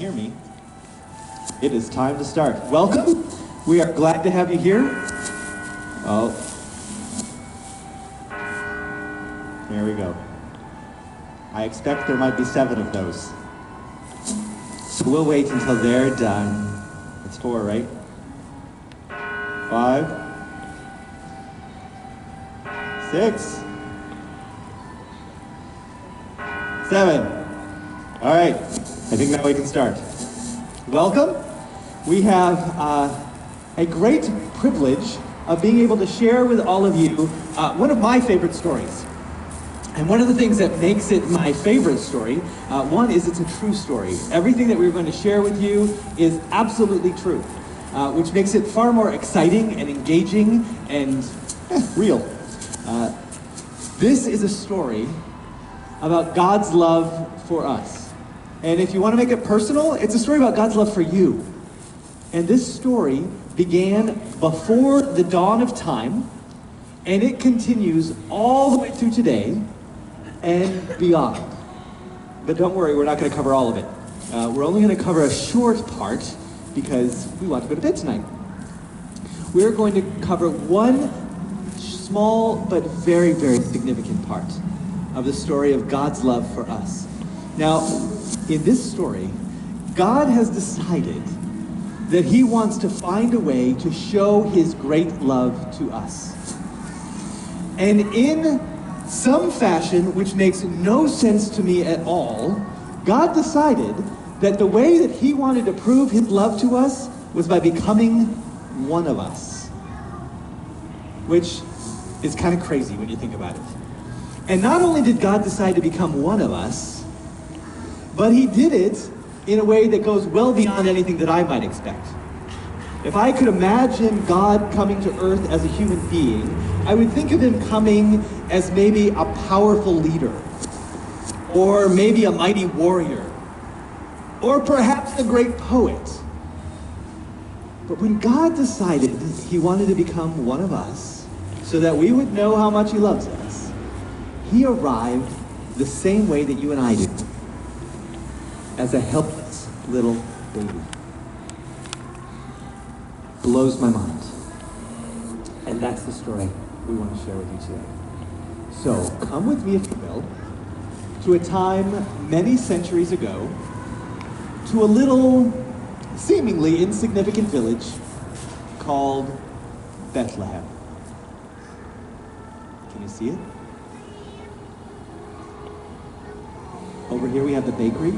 hear me, it is time to start. Welcome. We are glad to have you here. Oh. There we go. I expect there might be 7 of those. So we'll wait until they're done. It's 4, right? 5, 6, 7. All right, I think now we can start. Welcome. We have a great privilege of being able to share with all of you one of my favorite stories. And one of the things that makes it my favorite story, one is it's a true story. Everything that we're going to share with you is absolutely true, which makes it far more exciting and engaging and real. This is a story about God's love for us. And if you want to make it personal, it's a story about God's love for you. And this story began before the dawn of time, and it continues all the way through today and beyond. But don't worry, we're not going to cover all of it. We're only going to cover a short part because we want to go to bed tonight. We're going to cover one small but very, very significant part of the story of God's love for us. Now, in this story, God has decided that he wants to find a way to show his great love to us. And in some fashion, which makes no sense to me at all, God decided that the way that he wanted to prove his love to us was by becoming one of us. Which is kind of crazy when you think about it. And not only did God decide to become one of us, but he did it in a way that goes well beyond anything that I might expect. If I could imagine God coming to earth as a human being, I would think of him coming as maybe a powerful leader, or maybe a mighty warrior, or perhaps a great poet. But when God decided he wanted to become one of us, so that we would know how much he loves us, he arrived the same way that you and I do, as a helpless little baby. Blows my mind. And that's the story we want to share with you today. So, come with me, if you will, to a time many centuries ago, to a little, seemingly insignificant village called Bethlehem. Can you see it? Over here we have the bakery.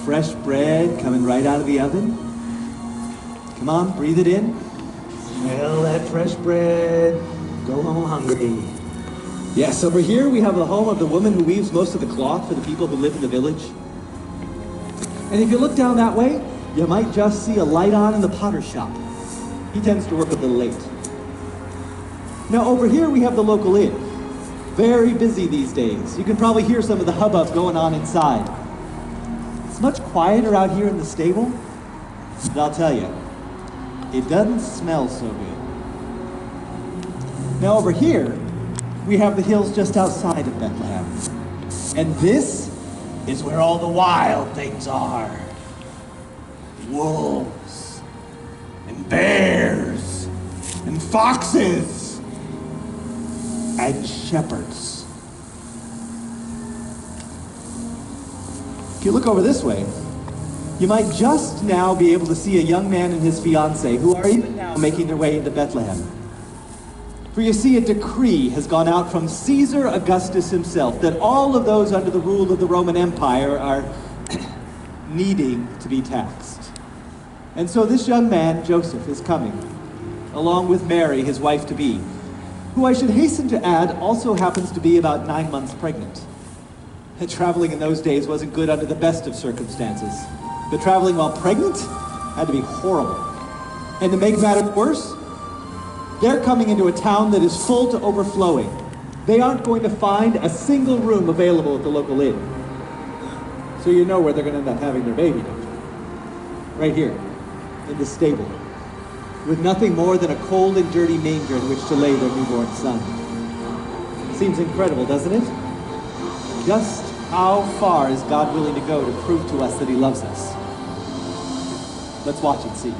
Fresh bread coming right out of the oven. Come on, breathe it in. Smell that fresh bread. Go home hungry. Yes, over here we have the home of the woman who weaves most of the cloth for the people who live in the village. And if you look down that way, you might just see a light on in the potter's shop. He tends to work a little late. Now over here we have the local inn. Very busy these days. You can probably hear some of the hubbub going on inside. It's much quieter out here in the stable, but I'll tell you, it doesn't smell so good. Now over here, we have the hills just outside of Bethlehem. And this is where all the wild things are. Wolves, and bears, and foxes, and shepherds. If you look over this way, you might just now be able to see a young man and his fiancée who are even now making their way into Bethlehem. For you see, a decree has gone out from Caesar Augustus himself that all of those under the rule of the Roman Empire are needing to be taxed. And so this young man, Joseph, is coming, along with Mary, his wife-to-be, who I should hasten to add also happens to be about 9 months pregnant. Traveling in those days wasn't good under the best of circumstances. But traveling while pregnant had to be horrible. And to make matters worse, they're coming into a town that is full to overflowing. They aren't going to find a single room available at the local inn. So you know where they're going to end up having their baby, don't you? Right here, in the stable, with nothing more than a cold and dirty manger in which to lay their newborn son. Seems incredible, doesn't it? Just How far is God willing to go to prove to us that he loves us? Let's watch and see.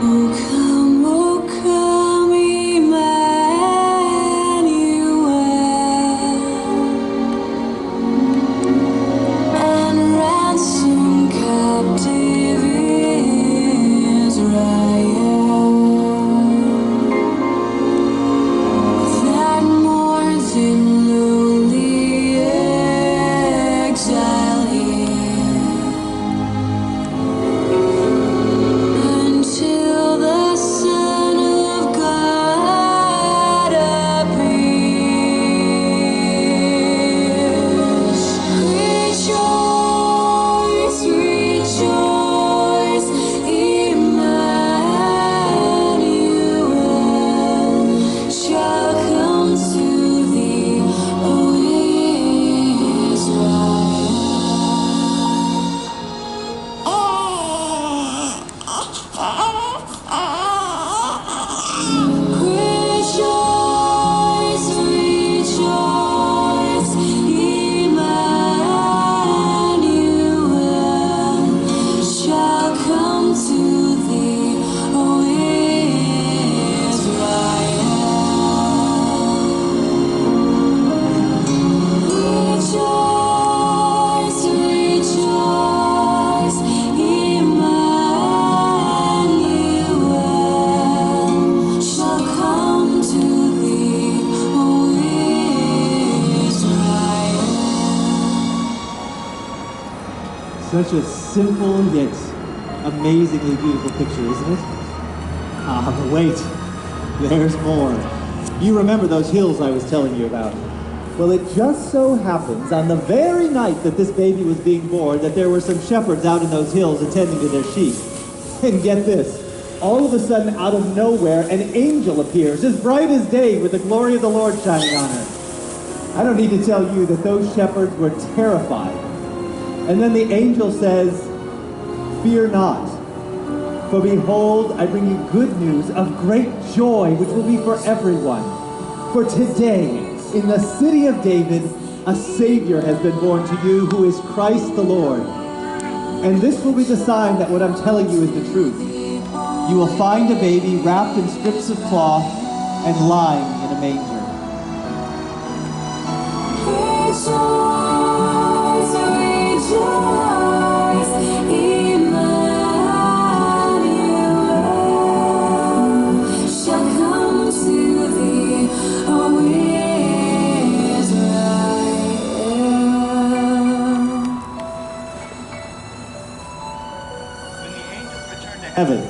O come, Emmanuel, and ransom captive Israel that mourns in lowly exile here. Until the Son of God appears. Rejoice, rejoice, Emmanuel shall come to thee, O Rejoice, rejoice, Emmanuel shall come to thee, O Israel. Rejoice, rejoice, Emmanuel shall come to thee, O Israel. Such a simple yet amazingly beautiful picture, isn't it? Ah, but wait, there's more. You remember those hills I was telling you about? Well, it just so happens on the very night that this baby was being born that there were some shepherds out in those hills attending to their sheep. And get this, all of a sudden out of nowhere an angel appears, as bright as day with the glory of the Lord shining on her. I don't need to tell you that those shepherds were terrified. And then the angel says, "Fear not, for behold, I bring you good news of great joy, which will be for everyone. For today, in the city of David, a Savior has been born to you, who is Christ the Lord. And this will be the sign that what I'm telling you is the truth. You will find a baby wrapped in strips of cloth and lying in a manger." Rejoice, rejoice, Emmanuel shall come to thee, O Israel. When the angels returned to heaven,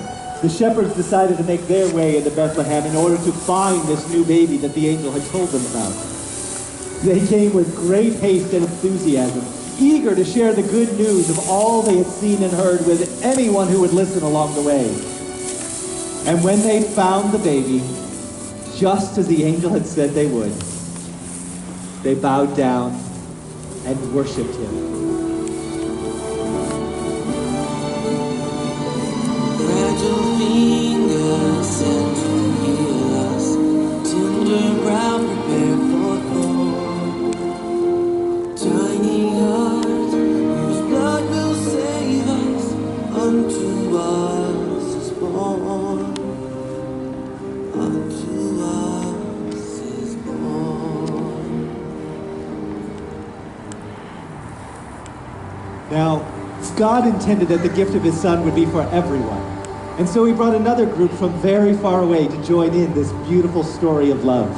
the shepherds decided to make their way into Bethlehem in order to find this new baby that the angel had told them about. They came with great haste and enthusiasm, eager to share the good news of all they had seen and heard with anyone who would listen along the way. And when they found the baby, just as the angel had said they would, they bowed down and worshiped him. Fragile fingers sent to heal us, tender brow prepared for thorn. Tiny heart, whose blood will save us, unto us is born. Unto us is born. Now, God intended that the gift of his son would be for everyone. And so he brought another group from very far away to join in this beautiful story of love.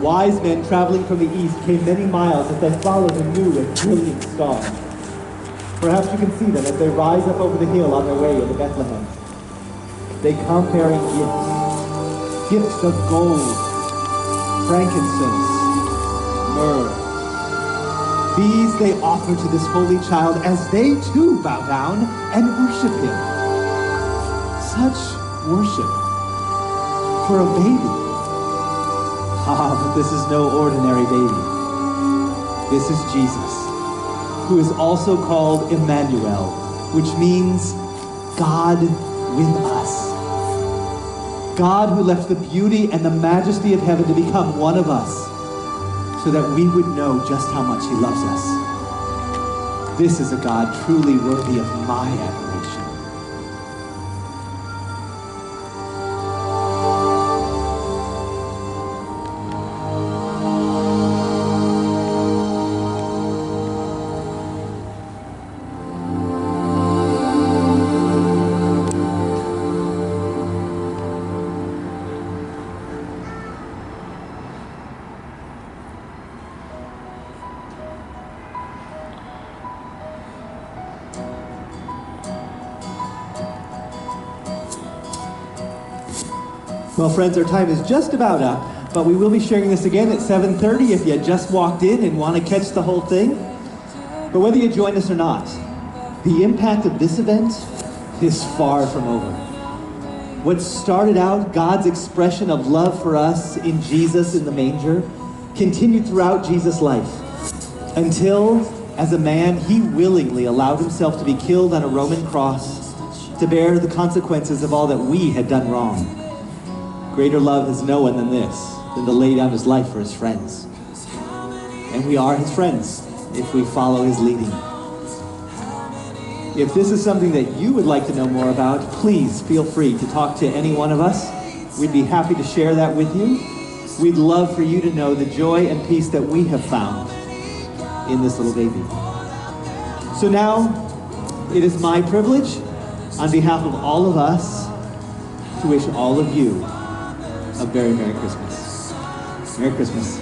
Wise men traveling from the east came many miles as they followed a new and brilliant star. Perhaps you can see them as they rise up over the hill on their way into Bethlehem. They come bearing gifts. Gifts of gold, frankincense, myrrh. These they offer to this holy child as they too bow down and worship him. Such worship for a baby. But this is no ordinary baby. This is Jesus, who is also called Emmanuel, which means God with us. God who left the beauty and the majesty of heaven to become one of us so that we would know just how much he loves us. This is a God truly worthy of my admiration. Well, friends, our time is just about up, but we will be sharing this again at 7:30 if you just walked in and want to catch the whole thing. But whether you join us or not, the impact of this event is far from over. What started out God's expression of love for us in Jesus in the manger continued throughout Jesus' life until, as a man, he willingly allowed himself to be killed on a Roman cross to bear the consequences of all that we had done wrong. Greater love has no one than this, than to lay down his life for his friends. And we are his friends if we follow his leading. If this is something that you would like to know more about, please feel free to talk to any one of us. We'd be happy to share that with you. We'd love for you to know the joy and peace that we have found in this little baby. So now, it is my privilege, on behalf of all of us, to wish all of you a very Merry Christmas. Merry Christmas.